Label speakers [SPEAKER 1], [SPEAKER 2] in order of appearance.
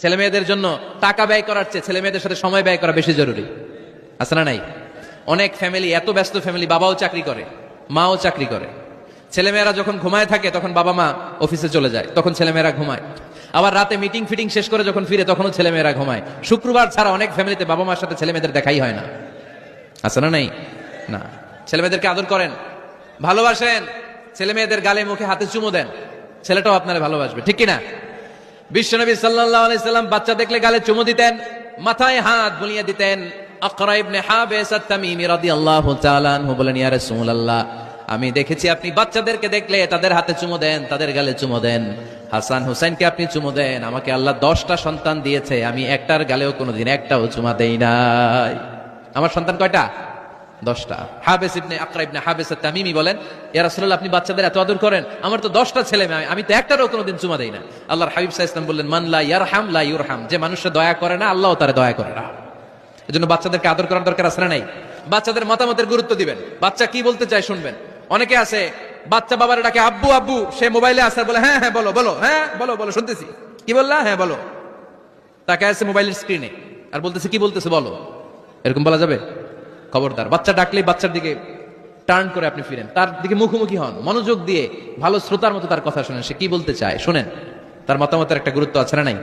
[SPEAKER 1] ছেলে মেয়েদের জন্য টাকা ব্যয় করার চেয়ে ছেলে মেয়েদের সাথে সময় ব্যয় করা বেশি জরুরি, আছে না নাই? অনেক ফ্যামিলি, এত ব্যস্ত ফ্যামিলি, বাবাও চাকরি করে, মাও চাকরি করে, ছেলেমেয়েরা যখন ঘুমায় থাকে তখন বাবা মা অফিসে চলে যায়, তখন ছেলেমেয়েরা ঘুমায়। আবার রাতে মিটিং ফিটিং শেষ করে যখন ফিরে তখনও ছেলেমেয়েরা ঘুমায়। শুক্রবার ছাড়া অনেক ফ্যামিলিতে বাবা মার সাথে ছেলেমেয়েদের দেখাই হয় না, আছে না নাই? না। ছেলেমেয়েদেরকে আদর করেন, ভালোবাসেন, ছেলেমেয়েদের গালে মুখে হাতে চুমো দেন, ছেলেটাও আপনারা ভালোবাসবে, ঠিক কিনা? বিশ্বনবী সাল্লাল্লাহু আলাইহি সাল্লাম বাচ্চা দেখলে গালে চুমু দিতেন, মাথায় হাত বুলিয়ে দিতেন। আকরা ইবনে হাবিস আত-তামিমি রাদিয়াল্লাহু তাআলা আনহু বলেন, ইয়া রাসূলুল্লাহ, আমি দেখেছি আপনি বাচ্চাদেরকে দেখলে তাদের হাতে চুমু দেন, তাদের গালে চুমু দেন। হাসান হুসাইনকে আপনি চুমু দেন। আমাকে আল্লাহ 10টা সন্তান দিয়েছে, আমি একটার গালেও কোনোদিন একটাও চুমা দেই নাই। আমার সন্তান কয়টা? 10টা। হাবিস ইবনে আকরা ইবনে হাবিস আত-তামিমি বলেন, ইয়া রাসূলুল্লাহ, আপনি বাচ্চাদের এত আদর করেন, আমার তো 10টা ছেলে মেয়ে, আমি তো একটারও কোনোদিন চুমা দেই না। আল্লাহর হাবিব সাল্লাল্লাহু আলাইহি ওয়াসাল্লাম বললেন, মান লা ইয়ারহাম লা ইউরহাম, যে মানুষের দয়া করে না আল্লাহও তারে দয়া করে না। এজন্য বাচ্চাদেরকে আদর করার দরকার আছে না নাই? বাচ্চাদের মতামতের গুরুত্ব দিবেন, বাচ্চা কি বলতে চায় শুনবেন। অনেকে আছে বাচ্চা বাবার ডাকে আব্বু আব্বু, সে মোবাইলে আসে বলে হ্যাঁ হ্যাঁ বলো বলো, হ্যাঁ বলো বলো শুনতেছি, কি বললা, হ্যাঁ বলো। তাকে আছে মোবাইলের স্ক্রিনে আর বলতেছে কি বলতেছে বলো, এরকম বলা যাবে? খবরদার, বাচ্চা ডাকলে বাচ্চার দিকে টার্ন করে আপনি ফিরেন, তার দিকে মুখোমুখি হন, মনোযোগ দিয়ে ভালো শ্রোতার মতো তার কথা শুনেন, সে কি বলতে চায় শুনেন, তার মতামতের একটা গুরুত্ব আছে না নাই?